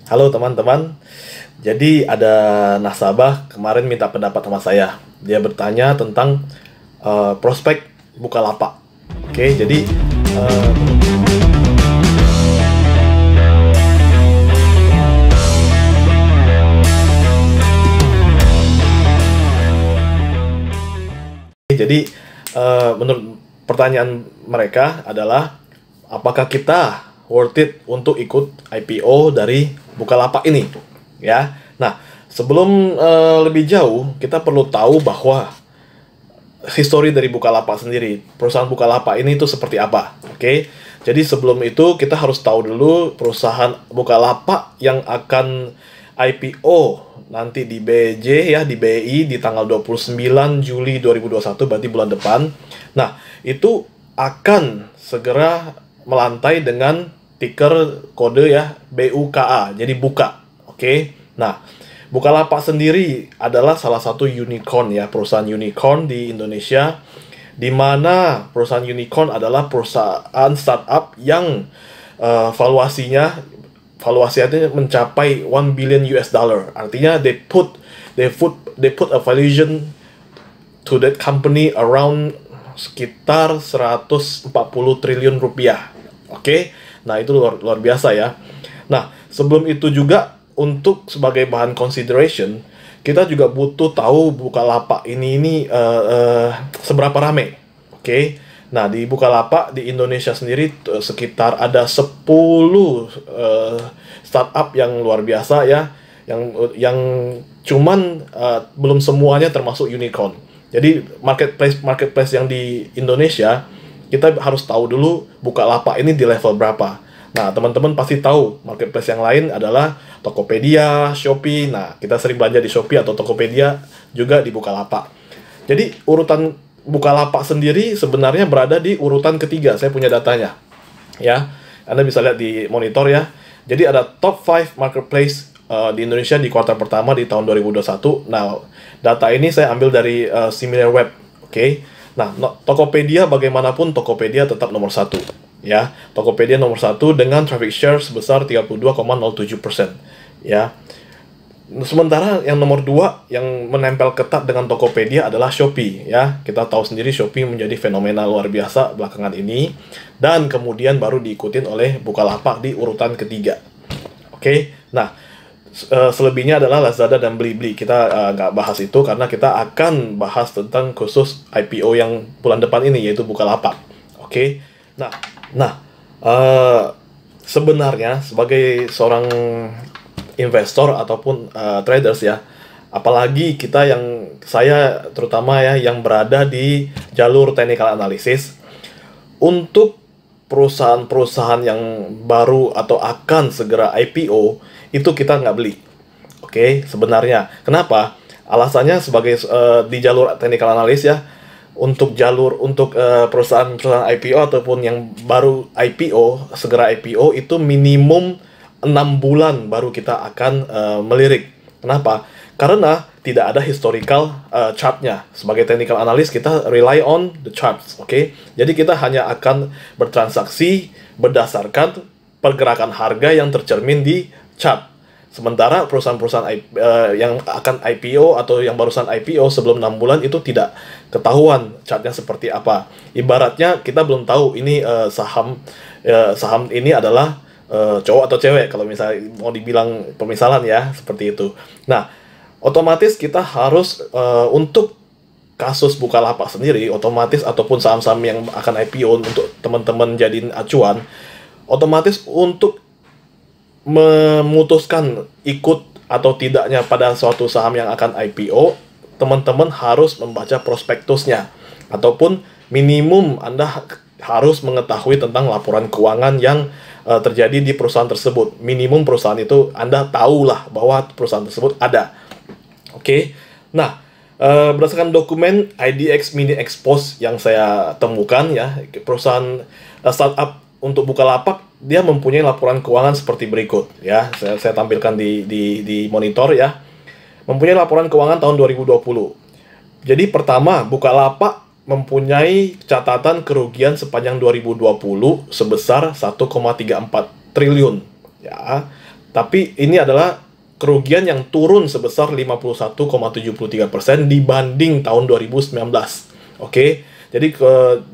Halo teman-teman, jadi ada nasabah kemarin minta pendapat sama saya. Dia bertanya tentang prospek Bukalapak. Oke, jadi eh, jadi menurut pertanyaan mereka adalah apakah kita worth it untuk ikut IPO dari Bukalapak ini? Ya. Nah, sebelum lebih jauh, kita perlu tahu bahwa histori dari Bukalapak sendiri. Perusahaan Bukalapak ini itu seperti apa? Oke. Jadi sebelum itu kita harus tahu dulu perusahaan Bukalapak yang akan IPO nanti di BJ ya, di BI di tanggal 29 Juli 2021, berarti bulan depan. Nah, itu akan segera melantai dengan ticker kode ya BUKA, jadi buka. Oke. Nah, Bukalapak sendiri adalah salah satu unicorn ya, perusahaan unicorn di Indonesia, di mana perusahaan unicorn adalah perusahaan startup yang valuasinya mencapai 1 billion US dollar. Artinya they put a valuation to that company around sekitar 140 triliun rupiah. Oke. Nah, itu luar biasa ya. Nah, sebelum itu juga untuk sebagai bahan consideration, kita juga butuh tahu Bukalapak ini seberapa rame. Oke. Nah, di Bukalapak di Indonesia sendiri sekitar ada 10 startup yang luar biasa ya, yang cuman belum semuanya termasuk unicorn. Jadi marketplace yang di Indonesia, kita harus tahu dulu Bukalapak ini di level berapa. Nah, teman-teman pasti tahu marketplace yang lain adalah Tokopedia, Shopee. Nah, kita sering belanja di Shopee atau Tokopedia, juga di Bukalapak. Jadi, urutan Bukalapak sendiri sebenarnya berada di urutan ketiga. Saya punya datanya. Ya, Anda bisa lihat di monitor ya. Jadi, ada top 5 marketplace di Indonesia di kuartal pertama di tahun 2021. Nah, data ini saya ambil dari SimilarWeb. Oke. Nah, Tokopedia bagaimanapun Tokopedia tetap nomor 1. Ya, Tokopedia nomor 1 dengan traffic share sebesar 32,07%. Ya. Sementara yang nomor 2 yang menempel ketat dengan Tokopedia adalah Shopee ya. Kita tahu sendiri Shopee menjadi fenomena luar biasa belakangan ini, dan kemudian baru diikutin oleh Bukalapak di urutan ketiga. Oke. Nah, selebihnya adalah Lazada dan Blibli. Kita nggak bahas itu karena kita akan bahas tentang khusus IPO yang bulan depan ini, yaitu Bukalapak. Oke. Nah, sebenarnya sebagai seorang investor ataupun traders ya, apalagi saya terutama ya yang berada di jalur technical analysis, untuk perusahaan-perusahaan yang baru atau akan segera IPO itu kita nggak beli. Oke, sebenarnya kenapa? Alasannya sebagai di jalur technical analysis ya, untuk perusahaan-perusahaan IPO ataupun yang baru IPO, segera IPO, itu minimum 6 bulan baru kita akan melirik. Kenapa? Karena tidak ada historical chartnya. Sebagai technical analyst, kita rely on the charts. Oke? Jadi kita hanya akan bertransaksi berdasarkan pergerakan harga yang tercermin di chart. Sementara perusahaan-perusahaan yang akan IPO atau yang barusan IPO sebelum 6 bulan itu tidak ketahuan chartnya seperti apa. Ibaratnya kita belum tahu ini saham ini adalah cowok atau cewek, kalau misalnya mau dibilang pemisalan ya, seperti itu. Nah, otomatis kita harus untuk kasus Bukalapak sendiri, otomatis ataupun saham-saham yang akan IPO untuk teman-teman jadiin acuan, otomatis untuk memutuskan ikut atau tidaknya pada suatu saham yang akan IPO, teman-teman harus membaca prospektusnya, ataupun minimum Anda harus mengetahui tentang laporan keuangan yang terjadi di perusahaan tersebut. Minimum perusahaan itu Anda tahulah bahwa perusahaan tersebut ada. Oke. Nah, berdasarkan dokumen IDX Mini Expose yang saya temukan ya, perusahaan startup untuk Bukalapak, dia mempunyai laporan keuangan seperti berikut ya. Saya tampilkan di monitor ya. Mempunyai laporan keuangan tahun 2020. Jadi pertama, Bukalapak mempunyai catatan kerugian sepanjang 2020 sebesar 1,34 triliun ya. Tapi ini adalah kerugian yang turun sebesar 51,73% dibanding tahun 2019. Oke. Jadi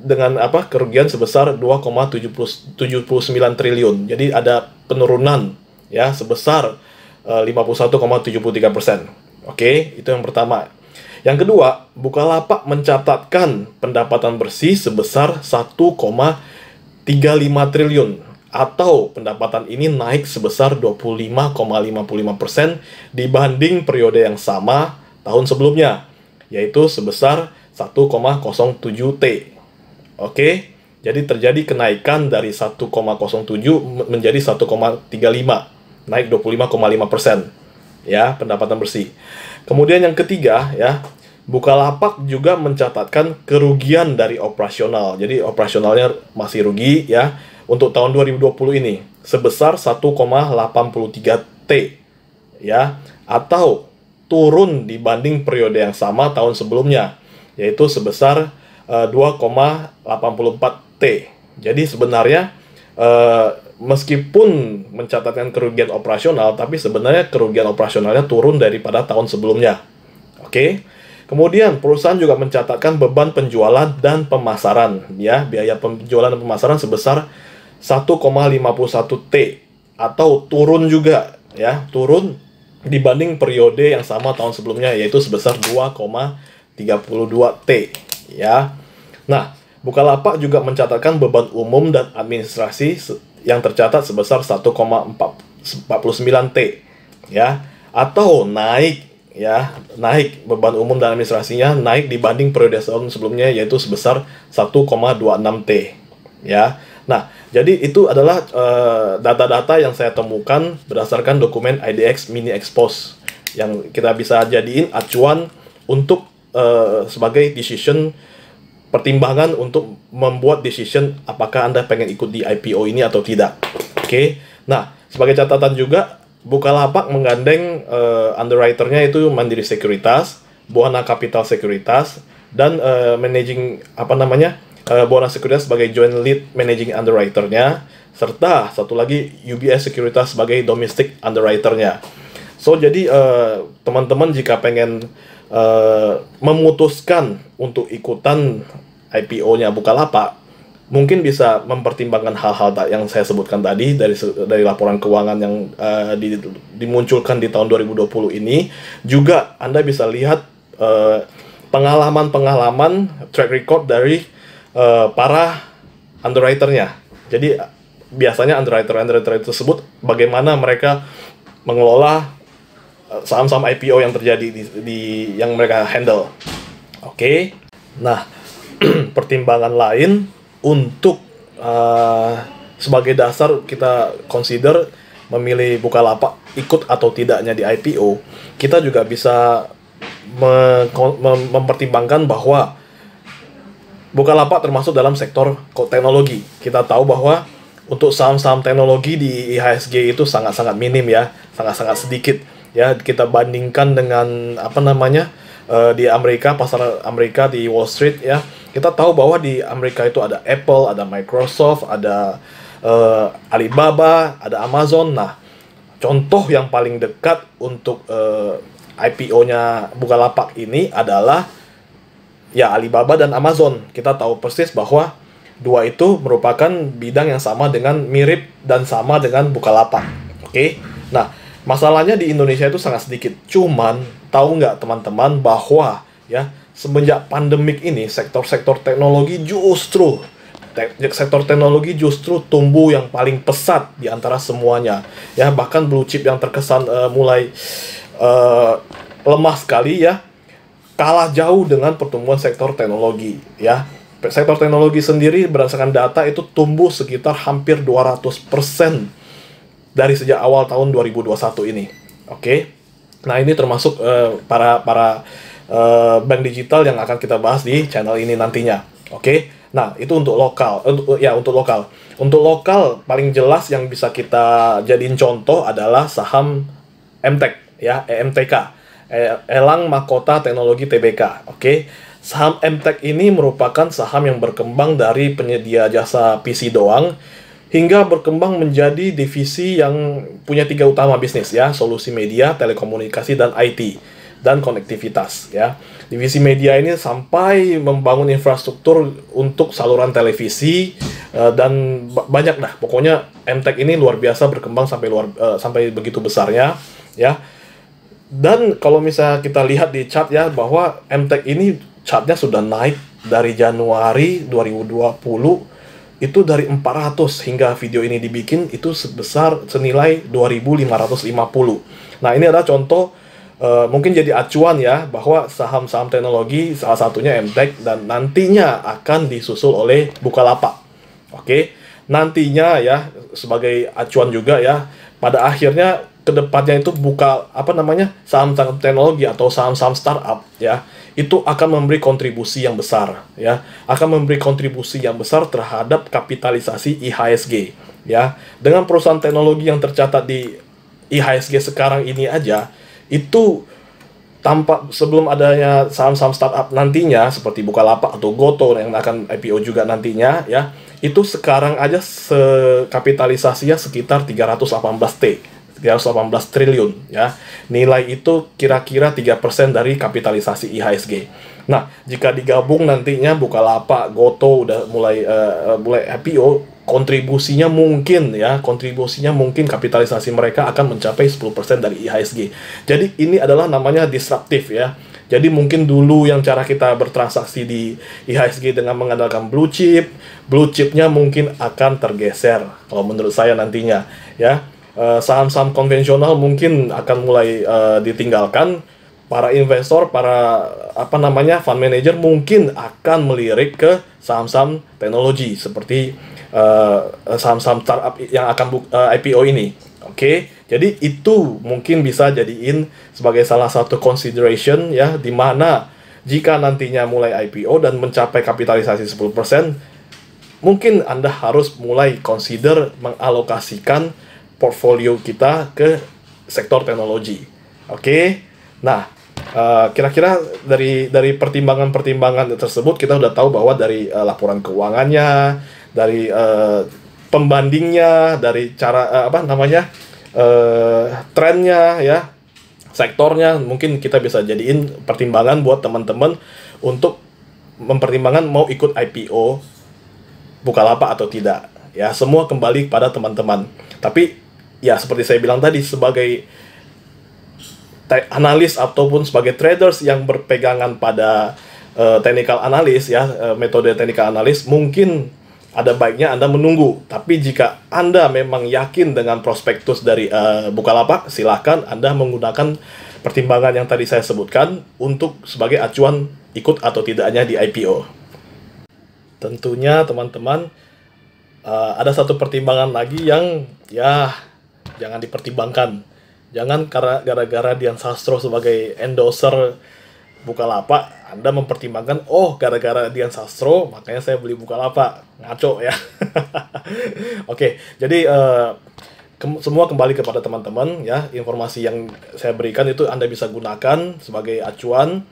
dengan kerugian sebesar 2,79 triliun. Jadi ada penurunan ya sebesar 51,73%. Oke, itu yang pertama. Yang kedua, Bukalapak mencatatkan pendapatan bersih sebesar 1,35 triliun, atau pendapatan ini naik sebesar 25,55% dibanding periode yang sama tahun sebelumnya, yaitu sebesar 1,07 T. Oke, jadi terjadi kenaikan dari 1,07 menjadi 1,35, naik 25,5%. Ya, pendapatan bersih. Kemudian yang ketiga, ya, Bukalapak juga mencatatkan kerugian dari operasional. Jadi operasionalnya masih rugi ya untuk tahun 2020 ini sebesar 1,83 T ya, atau turun dibanding periode yang sama tahun sebelumnya, yaitu sebesar 2,84 T. Jadi sebenarnya meskipun mencatatkan kerugian operasional, tapi sebenarnya kerugian operasionalnya turun daripada tahun sebelumnya. Oke. Kemudian perusahaan juga mencatatkan beban penjualan dan pemasaran, ya, biaya penjualan dan pemasaran sebesar 1,51 T, atau turun juga, ya, turun dibanding periode yang sama tahun sebelumnya, yaitu sebesar 2,32 T, ya. Nah, Bukalapak juga mencatatkan beban umum dan administrasi yang tercatat sebesar 1,49 T, ya, atau naik beban umum dan administrasinya naik dibanding periode tahun sebelumnya, yaitu sebesar 1,26 T, ya. Nah, jadi itu adalah data-data yang saya temukan berdasarkan dokumen IDX Mini Expose yang kita bisa jadiin acuan untuk sebagai decision, pertimbangan untuk membuat decision apakah Anda pengen ikut di IPO ini atau tidak. Oke. Nah, sebagai catatan juga, Bukalapak menggandeng underwriter-nya itu Mandiri Sekuritas, Buana Capital Sekuritas, dan Buana Sekuritas sebagai joint lead managing underwriter-nya, serta satu lagi UBS Sekuritas sebagai domestic underwriter-nya. So, jadi teman-teman jika pengen memutuskan untuk ikutan IPO-nya Bukalapak, mungkin bisa mempertimbangkan hal-hal yang saya sebutkan tadi dari laporan keuangan yang dimunculkan di tahun 2020 ini. Juga Anda bisa lihat pengalaman track record dari para underwriter-nya. Jadi biasanya underwriter tersebut bagaimana mereka mengelola saham-saham IPO yang terjadi di yang mereka handle. Oke. Nah, pertimbangan lain untuk sebagai dasar kita consider memilih Bukalapak ikut atau tidaknya di IPO, kita juga bisa mempertimbangkan bahwa Bukalapak termasuk dalam sektor teknologi. Kita tahu bahwa untuk saham-saham teknologi di IHSG itu sangat-sangat minim ya, sangat-sangat sedikit. Ya, kita bandingkan dengan di Amerika, pasar Amerika di Wall Street ya, kita tahu bahwa di Amerika itu ada Apple, ada Microsoft, ada Alibaba, ada Amazon. Nah, contoh yang paling dekat untuk IPO-nya Bukalapak ini adalah ya Alibaba dan Amazon. Kita tahu persis bahwa dua itu merupakan bidang yang mirip dan sama dengan Bukalapak. Oke. Nah, masalahnya di Indonesia itu sangat sedikit. Cuman, tahu nggak teman-teman bahwa ya semenjak pandemik ini sektor-sektor teknologi justru tumbuh yang paling pesat di antara semuanya. Ya, bahkan blue chip yang terkesan mulai lemah sekali ya, kalah jauh dengan pertumbuhan sektor teknologi ya. Sektor teknologi sendiri berdasarkan data itu tumbuh sekitar hampir 200% dari sejak awal tahun 2021 ini. Oke. Nah, ini termasuk para bank digital yang akan kita bahas di channel ini nantinya. Oke. Nah, itu untuk lokal. Untuk lokal paling jelas yang bisa kita jadiin contoh adalah saham MTEK ya, EMTK. Elang Mahkota Teknologi Tbk. Oke. Saham MTEK ini merupakan saham yang berkembang dari penyedia jasa PC doang hingga berkembang menjadi divisi yang punya 3 utama bisnis ya, solusi media, telekomunikasi, dan IT dan konektivitas ya. Divisi media ini sampai membangun infrastruktur untuk saluran televisi dan banyak dah. Pokoknya MTech ini luar biasa berkembang sampai begitu besarnya ya. Dan kalau misalnya kita lihat di chart ya, bahwa MTech ini chartnya sudah naik dari Januari 2020 itu dari 400 hingga video ini dibikin itu senilai 2.550. Nah, ini adalah contoh mungkin jadi acuan ya, bahwa saham-saham teknologi salah satunya MTech dan nantinya akan disusul oleh Bukalapak. Oke, nantinya ya sebagai acuan juga ya, pada akhirnya kedepannya itu saham-saham teknologi atau saham-saham startup ya, itu akan memberi kontribusi yang besar ya, akan memberi kontribusi yang besar terhadap kapitalisasi IHSG ya. Dengan perusahaan teknologi yang tercatat di IHSG sekarang ini aja, itu tampak sebelum adanya saham-saham startup nantinya seperti Bukalapak atau Goto yang akan IPO juga nantinya ya, itu sekarang aja kapitalisasinya sekitar 318 triliun ya. Nilai itu kira-kira 3% dari kapitalisasi IHSG. Nah, jika digabung nantinya Bukalapak, Goto udah mulai IPO, kontribusinya mungkin kapitalisasi mereka akan mencapai 10% dari IHSG. Jadi ini adalah namanya disruptif ya. Jadi mungkin dulu yang cara kita bertransaksi di IHSG dengan mengandalkan blue chipnya mungkin akan tergeser kalau menurut saya nantinya ya. Saham-saham konvensional mungkin akan mulai ditinggalkan. Para investor, fund manager mungkin akan melirik ke saham-saham teknologi seperti saham-saham startup yang akan IPO ini. Oke, jadi itu mungkin bisa jadiin sebagai salah satu consideration ya, di mana jika nantinya mulai IPO dan mencapai kapitalisasi 10%, mungkin Anda harus mulai consider mengalokasikan portfolio kita ke sektor teknologi. Oke. Nah, kira-kira dari pertimbangan-pertimbangan tersebut kita udah tahu bahwa dari laporan keuangannya, dari pembandingnya, dari cara trennya ya, sektornya, mungkin kita bisa jadiin pertimbangan buat teman-teman untuk mempertimbangkan mau ikut IPO Bukalapak atau tidak. Ya, semua kembali pada teman-teman. Tapi ya seperti saya bilang tadi, sebagai analis ataupun sebagai traders yang berpegangan pada technical analysis ya, metode technical analysis, mungkin ada baiknya Anda menunggu. Tapi jika Anda memang yakin dengan prospektus dari Bukalapak, silahkan Anda menggunakan pertimbangan yang tadi saya sebutkan untuk sebagai acuan ikut atau tidaknya di IPO. Tentunya teman-teman, ada satu pertimbangan lagi yang ya jangan dipertimbangkan. Jangan karena gara-gara Dian Sastro sebagai endorser Bukalapak, Anda mempertimbangkan, oh gara-gara Dian Sastro makanya saya beli Bukalapak. Ngaco ya. Oke, jadi semua kembali kepada teman-teman ya. Informasi yang saya berikan itu Anda bisa gunakan sebagai acuan.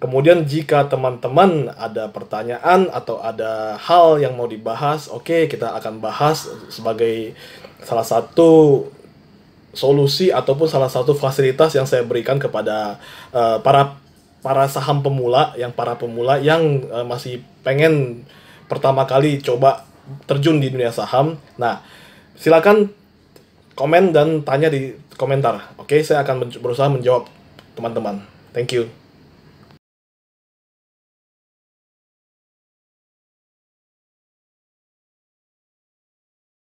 Kemudian jika teman-teman ada pertanyaan atau ada hal yang mau dibahas, oke, kita akan bahas sebagai salah satu solusi ataupun salah satu fasilitas yang saya berikan kepada para saham pemula yang masih pengen pertama kali coba terjun di dunia saham. Nah, silakan komen dan tanya di komentar. Oke, saya akan berusaha menjawab teman-teman. Thank you.